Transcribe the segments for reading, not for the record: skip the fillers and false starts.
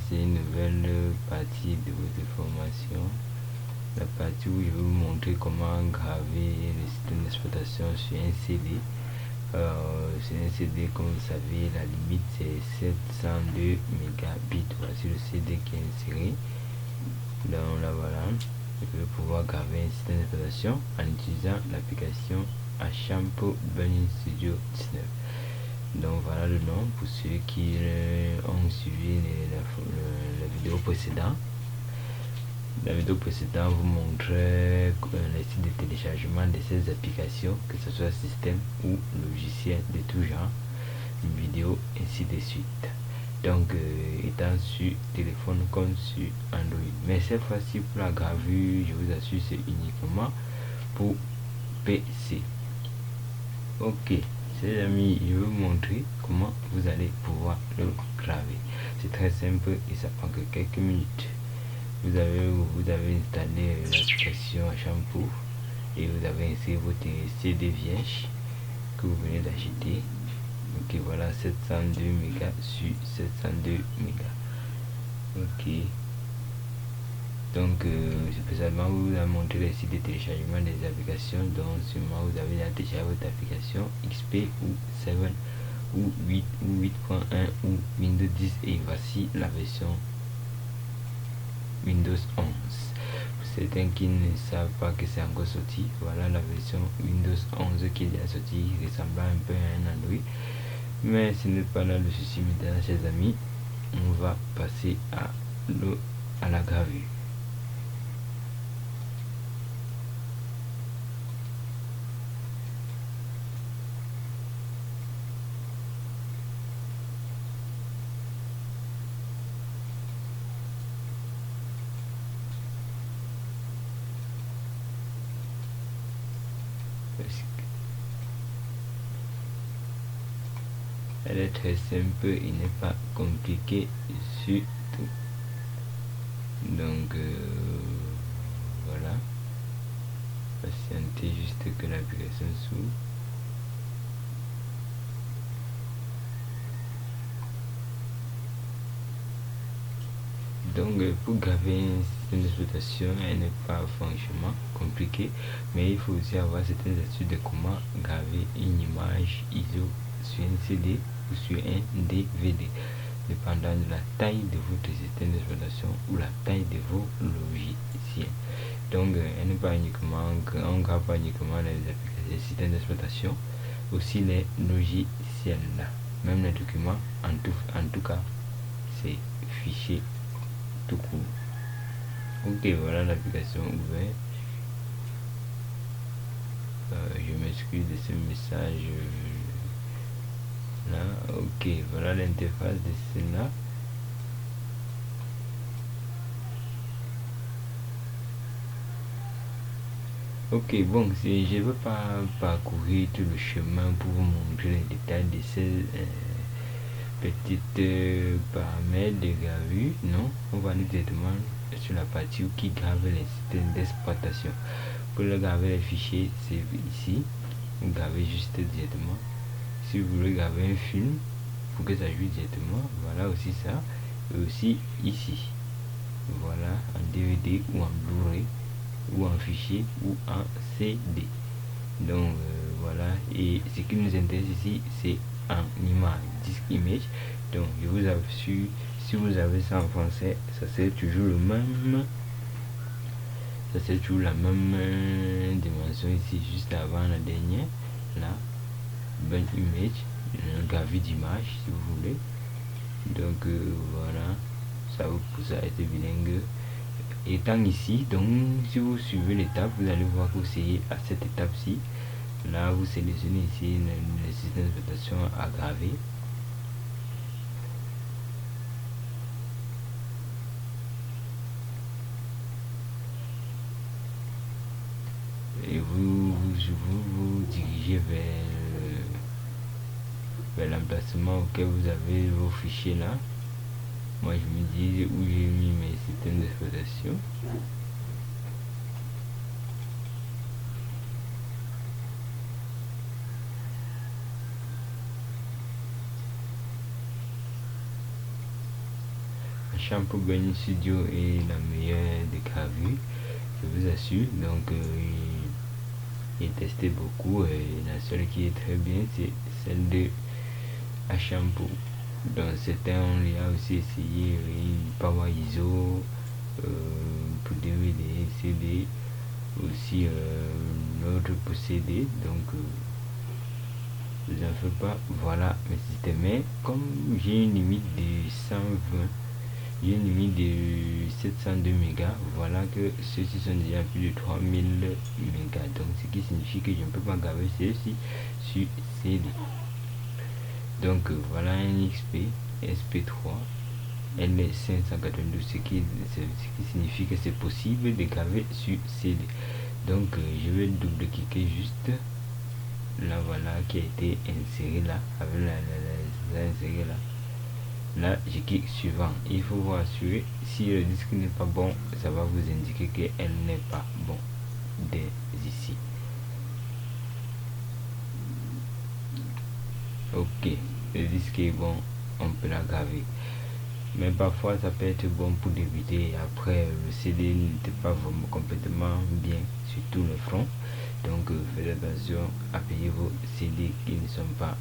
c'est une nouvelle partie de votre formation, la partie où je vais vous montrer comment graver le système d'exploitation sur un CD. Sur un CD, comme vous savez, la limite c'est 702 mégabits. Voici le CD qui est inséré. Donc là voilà, je vais pouvoir graver un système d'exploitation en utilisant l'application Ashampo Burning Studio 19. Donc voilà le nom pour ceux qui ont suivi la vidéo précédente. La vidéo précédente vous montrait les sites de téléchargement de ces applications, que ce soit système ou logiciel de tout genre, une vidéo ainsi de suite. Donc étant sur téléphone comme sur Android. Mais cette fois-ci pour la gravure, je vous assure, c'est uniquement pour PC. Ok, chers amis, je vais vous montrer comment vous allez pouvoir le graver. C'est très simple et ça prend que quelques minutes. Vous avez installé l'application Shampoo et vous avez inséré votre CD vierge que vous venez d'acheter. Ok, voilà, 702 mégas sur 702 mégas. Ok, donc spécialement vous avez montré les sites de téléchargement des applications. Donc sûrement vous avez déjà téléchargé votre application XP ou 7 ou 8 ou 8.1 ou Windows 10 et voici la version Windows 11. Pour certains qui ne savent pas que c'est encore sorti, voilà la version Windows 11 qui est déjà sortie, ressemblant un peu à un Android. Mais ce n'est pas là le souci maintenant, chers amis. On va passer à la gravure. Elle est très simple, il n'est pas compliqué du tout. Donc voilà, patientez juste que l'application s'ouvre. Donc pour graver un système d'exploitation, elle n'est pas franchement compliqué, mais il faut aussi avoir certaines astuces de comment graver une image ISO sur un CD ou sur un DVD, dépendant de la taille de votre système d'exploitation ou la taille de vos logiciels. Donc elle n'est pas uniquement, on grave pas uniquement les systèmes d'exploitation, aussi les logiciels là, même les documents, en tout cas c'est fichier tout court. Ok, voilà l'application ouverte. Je m'excuse de ce message là. Ok, voilà l'interface de cela. Ok, bon, je ne veux pas parcourir tout le chemin pour vous montrer les détails de ces petites paramètres de gravure. Non, on va aller directement sur la partie qui grave les systèmes d'exploitation. Pour le graver les fichiers, c'est ici. Vous gravez juste directement. Si vous voulez graver un film pour que ça joue directement, voilà aussi ça. Et aussi ici, voilà, en DVD ou en Blu-ray ou en fichier ou en CD. Donc voilà, et ce qui nous intéresse ici c'est en image, disque image. Donc je vous assure, si vous avez ça en français, ça c'est toujours le même, ça c'est toujours la même dimension ici, juste avant la dernière là, bonne image, gravure d'image si vous voulez. Donc voilà, ça vous pousse à être bilingue. Étant ici, donc si vous suivez l'étape, vous allez voir que c'est à cette étape-ci. Là, vous sélectionnez ici le système d'exploitation à graver. Et vous dirigez vers l'emplacement auquel vous avez vos fichiers là. Moi, je me dis où j'ai mis mes systèmes d'exploitation. Shampoo Bunny Studio est la meilleure des gravures, je vous assure. Donc j'ai testé beaucoup et la seule qui est très bien c'est celle de Shampoo. Dans certains on y a aussi essayé Power ISO pour DVD, CD, aussi l'autre pour CD. Donc je n'en fais pas, voilà mes systèmes. Mais comme j'ai une limite de 120, j'ai une limite de 702 mégas, voilà que ceux-ci sont déjà plus de 3000 mégas, donc ce qui signifie que je ne peux pas graver ceux-ci sur CD. Donc voilà un XP SP3 L592, ce qui signifie que c'est possible de graver sur CD. Donc je vais double-cliquer juste là, voilà, qui a été inséré là, avec la inséré là. Là, je clique suivant. Il faut vous assurer, si le disque n'est pas bon, ça va vous indiquer qu'elle n'est pas bon dès ici. Ok, le disque est bon, on peut la graver. Mais parfois, ça peut être bon pour débuter. Après, le CD n'était pas vraiment complètement bien sur tout le front. Donc, faites attention à payer vos CD qui ne sont pas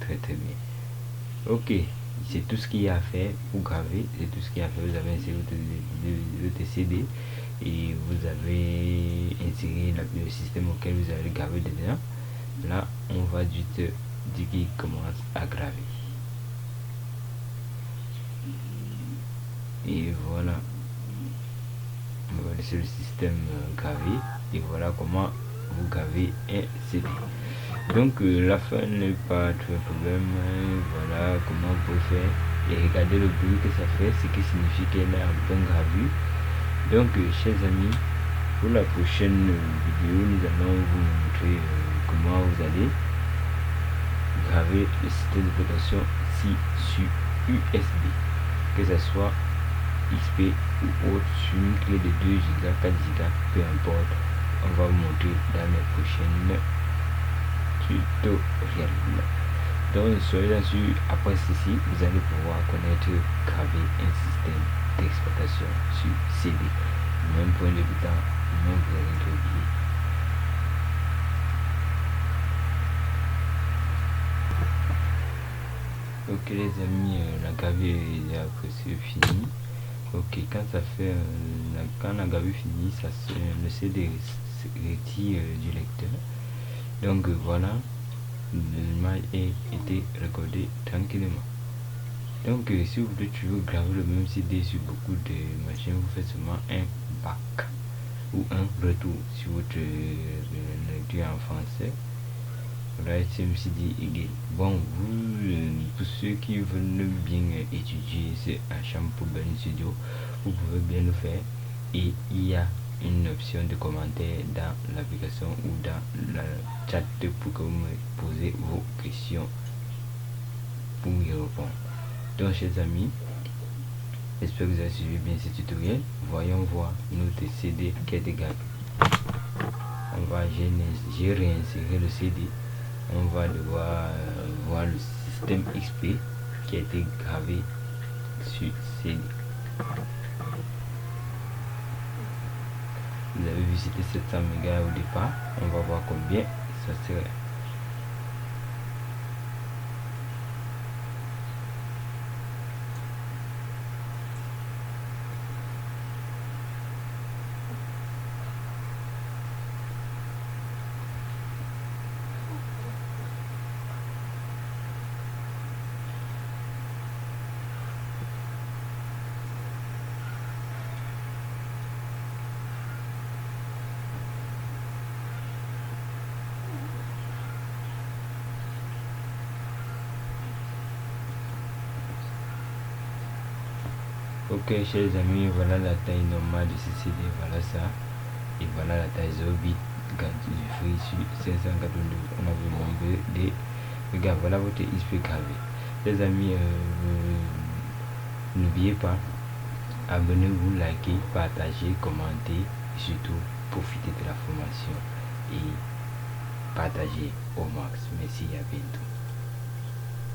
très bien. Ok, c'est tout ce qu'il y a à faire pour graver. C'est tout ce qu'il y a à faire. Vous avez inséré votre CD et vous avez inséré le système auquel vous avez gravé dedans. Là, on va juste dire qu'il commence à graver. Et voilà, on va laisser le système graver. Et voilà comment vous gravez un CD. Donc la fin n'est pas très problème. Voilà comment vous pouvez faire. Et regardez le bruit que ça fait, ce qui signifie qu'elle est en bonne gravure. Donc chers amis, pour la prochaine vidéo, nous allons vous montrer comment vous allez graver le système d'exploitation sur USB, que ce soit XP ou autre, sur une clé de 2 Go, 4 Go, peu importe. On va vous montrer dans les prochaines tutoriels. Donc soyez assurés, après ceci, vous allez pouvoir connaître graver un système d'exploitation sur CD. Même pour un débutant, non, vous allez être oublié. Ok les amis, la gravure est déjà presque finie. Ok, quand ça fait quand la gravure finit, ça le CD retire du lecteur. Donc voilà, l'image a été recordée tranquillement. Donc si vous voulez toujours graver le même CD sur beaucoup de machines, vous faites seulement un back ou un retour sur votre lecture en français. Right CD again. Bon, pour ceux qui veulent bien étudier un Shampoo Bunny Studio, vous pouvez bien le faire. Et il y a une option de commentaire dans l'application ou dans le chat pour que vous me posez vos questions pour y répondre. Donc chers amis, j'espère que vous avez suivi bien ce tutoriel. Voyons voir notre CD qui a été gravé. J'ai réinséré le CD. On va devoir voir le système XP qui a été gravé sur CD. Vous avez vu c'était 700 mégas au départ. On va voir combien ça serait. Ok chers amis, voilà la taille normale de ce CD, voilà ça. Et voilà la taille 0 bit du free sur 542. On a vu le nombre de regarde, voilà votre XP gravé. Les amis, n'oubliez pas, abonnez-vous, likez, partagez, commentez, surtout profitez de la formation et partagez au max. Merci, à bientôt.